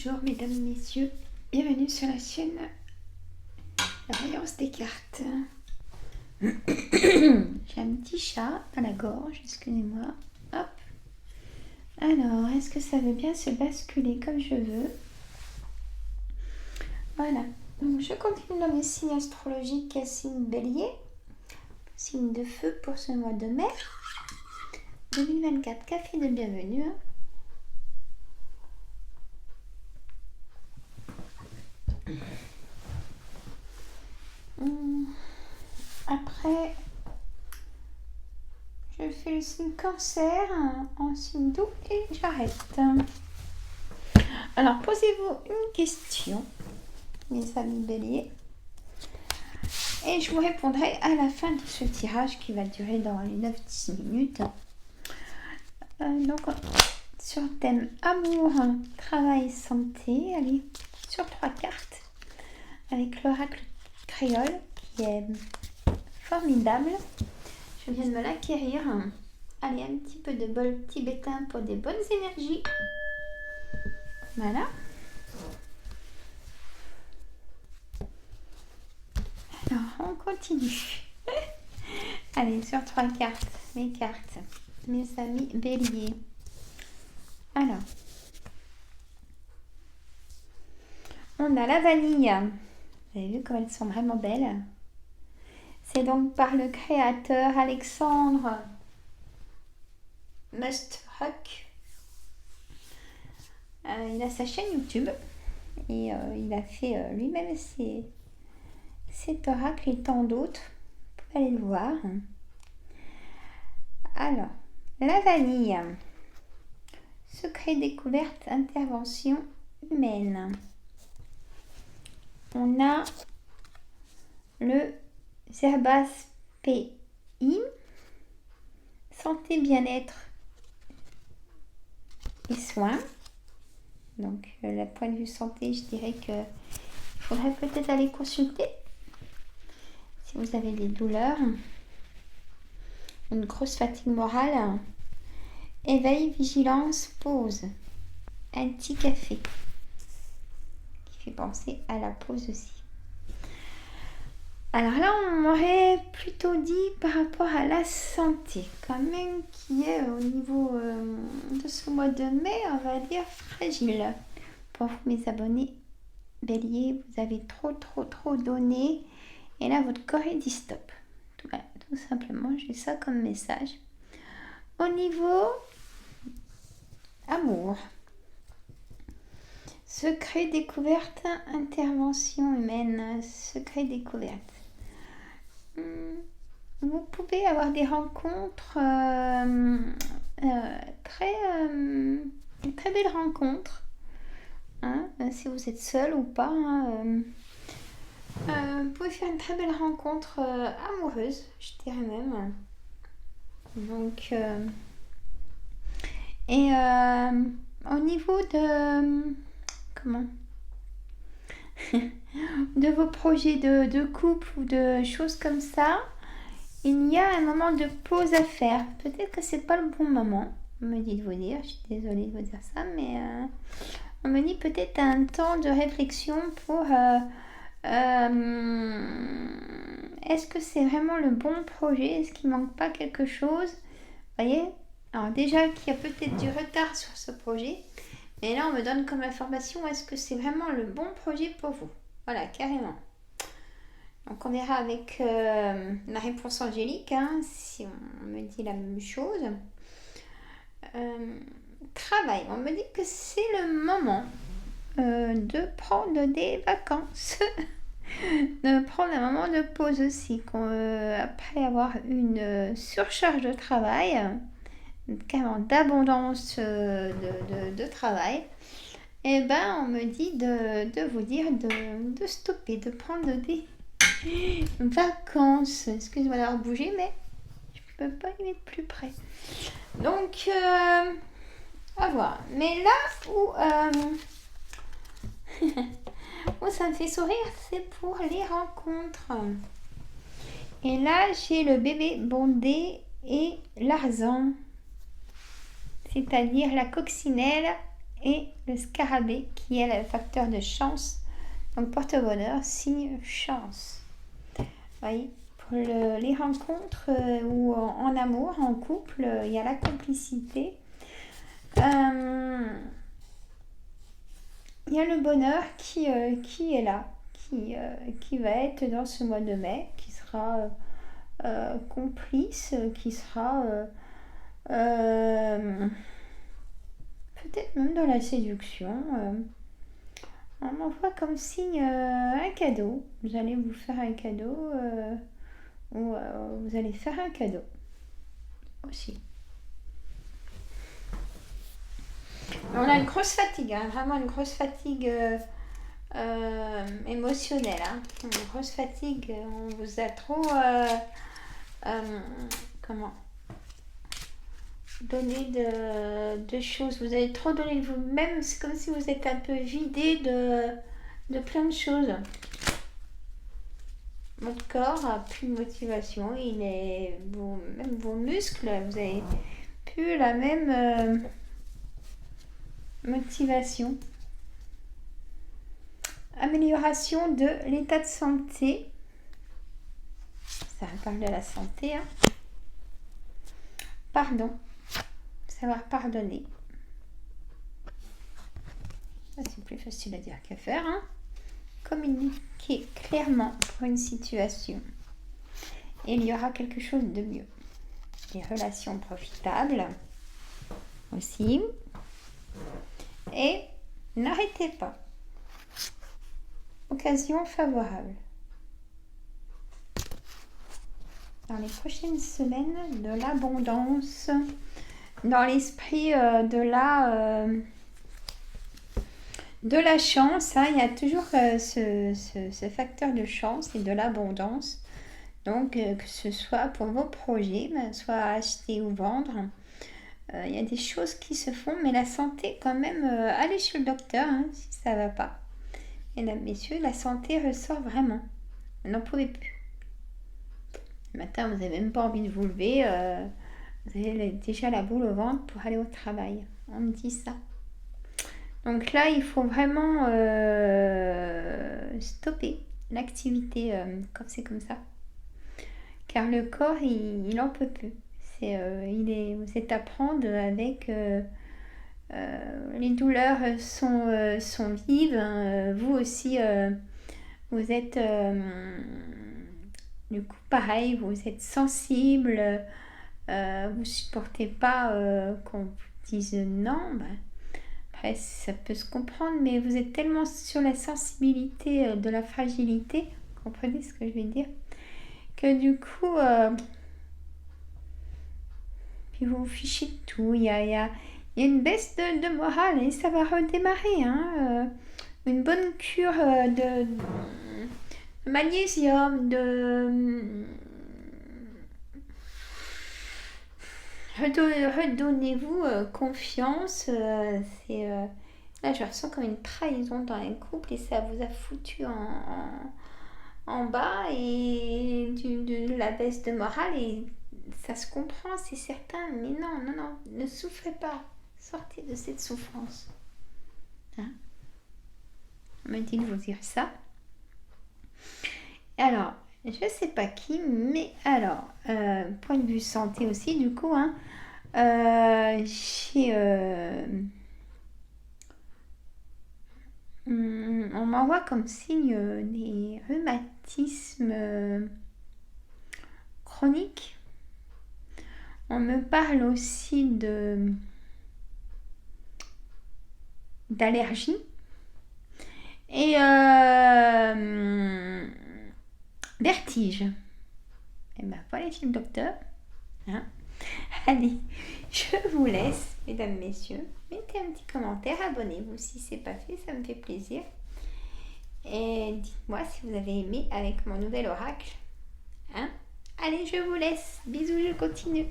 Bonjour mesdames, messieurs, bienvenue sur la chaîne La Voyance des cartes. J'ai un petit chat à la gorge, excusez-moi. Hop. Alors, est-ce que ça veut bien se basculer comme je veux? Voilà. Donc, je continue dans mes signes astrologiques à signe bélier, signe de feu pour ce mois de mai 2024. Café de bienvenue. Après, je fais le signe cancer en signe doux et j'arrête. Alors, posez-vous une question, mes amis béliers, et je vous répondrai à la fin de ce tirage qui va durer dans les 9-10 minutes. Donc, sur le thème amour, travail, santé, allez, sur 3 cartes, avec l'oracle créole qui est formidable. Je viens de me l'acquérir. Allez, un petit peu de bol tibétain pour des bonnes énergies. Voilà. Alors, on continue. Allez, sur 3 cartes, mes cartes, mes amis béliers. Alors, on a la vanille. Vous avez vu comme elles sont vraiment belles. C'est donc par le créateur Alexandre Musthock. Il a sa chaîne YouTube et il a fait lui-même cet oracle et tant d'autres. Vous pouvez aller le voir. Alors, la vanille. Secret, découverte, intervention humaine. On a le Zerbaspi, santé, bien-être et soins. Donc, le point de vue santé, je dirais qu'il faudrait peut-être aller consulter si vous avez des douleurs, une grosse fatigue morale. Éveil, vigilance, pause. Un petit café qui fait penser à la pause aussi. Alors là, on m'aurait plutôt dit par rapport à la santé, quand même, qui est au niveau de ce mois de mai, on va dire, fragile. Pour vous, mes abonnés bélier, vous avez trop donné. Et là, votre corps est dit stop. Voilà, tout simplement, j'ai ça comme message. Au niveau amour, secret, découverte, intervention humaine, secret, découverte. Vous pouvez avoir des rencontres, très belles rencontres, hein, si vous êtes seul ou pas. Vous pouvez faire une très belle rencontre amoureuse, je dirais même. Donc, au niveau de de vos projets de couple ou de choses comme ça, il y a un moment de pause à faire. Peut-être que c'est pas le bon moment, on me dit de vous dire, je suis désolée de vous dire ça, mais on me dit peut-être un temps de réflexion pour est-ce que c'est vraiment le bon projet, est-ce qu'il manque pas quelque chose, vous voyez. Alors déjà qu'il y a peut-être du retard sur ce projet, mais là on me donne comme information, est-ce que c'est vraiment le bon projet pour vous? Voilà, carrément. Donc on verra avec la réponse angélique, hein, si on me dit la même chose. Travail, on me dit que c'est le moment de prendre des vacances. De prendre un moment de pause aussi. Après avoir une surcharge de travail, carrément d'abondance de travail, et ben on me dit de vous dire de stopper, de prendre des vacances. Excusez-moi d'avoir bougé, mais je peux pas y mettre plus près. Donc, à voir. Mais là où ça me fait sourire, c'est pour les rencontres. Et là, j'ai le bébé bondé et l'argent. C'est-à-dire la coccinelle et le scarabée qui est le facteur de chance. Donc porte-bonheur, signe chance. Vous voyez, pour les rencontres ou en amour, en couple, il y a la complicité. Il y a le bonheur qui est là, qui va être dans ce mois de mai, qui sera complice, qui sera peut-être même dans la séduction. On m'envoie comme signe un cadeau. Vous allez vous faire un cadeau ou vous allez faire un cadeau aussi. On a une grosse fatigue, hein, vraiment une grosse fatigue émotionnelle. Hein. Une grosse fatigue, on vous a trop donné de choses. Vous avez trop donné de vous-même. C'est comme si vous êtes un peu vidé de plein de choses. Votre corps a plus de motivation. Même vos muscles, vous avez plus la même motivation. Amélioration de l'état de santé. Ça parle de la santé. Hein. Pardon. Savoir pardonner. Ça, c'est plus facile à dire qu'à faire. Hein. Communiquer clairement pour une situation. Et il y aura quelque chose de mieux. Des relations profitables aussi. Et n'arrêtez pas. Occasion favorable. Dans les prochaines semaines, de l'abondance, dans l'esprit de la chance. Hein, il y a toujours ce facteur de chance et de l'abondance. Donc, que ce soit pour vos projets, soit acheter ou vendre. Il y a des choses qui se font, mais la santé, quand même, allez chez le docteur hein, si ça ne va pas. Mesdames, messieurs, la santé ressort vraiment. Vous n'en pouvez plus. Le matin, vous n'avez même pas envie de vous lever. Vous avez déjà la boule au ventre pour aller au travail. On me dit ça. Donc là, il faut vraiment stopper l'activité quand c'est comme ça. Car le corps, il n'en peut plus. Vous êtes à prendre avec... les douleurs sont vives. Hein. Vous aussi, vous êtes... du coup, pareil, vous êtes sensible. Vous supportez pas qu'on vous dise non. Après, ça peut se comprendre, mais vous êtes tellement sur la sensibilité de la fragilité, vous comprenez ce que je veux dire, que du coup, puis vous vous fichez de tout. Il y a une baisse de morale et ça va redémarrer. Hein, une bonne cure de magnésium, redonnez-vous confiance. Là, je ressens comme une trahison dans un couple et ça vous a foutu en bas et de la baisse de morale et ça se comprend, c'est certain, mais non, ne souffrez pas, sortez de cette souffrance. Hein? On me dit de vous dire ça. Alors, je sais pas qui, mais alors, point de vue santé aussi, du coup, hein, on m'envoie comme signe des rhumatismes chroniques. On me parle aussi d'allergie et vertige. Et ben voilà chez le docteur. Hein. Allez, je vous laisse, mesdames, messieurs. Mettez un petit commentaire, abonnez-vous si c'est pas fait, ça me fait plaisir. Et dites-moi si vous avez aimé avec mon nouvel oracle. Hein. Allez, je vous laisse. Bisous, je continue.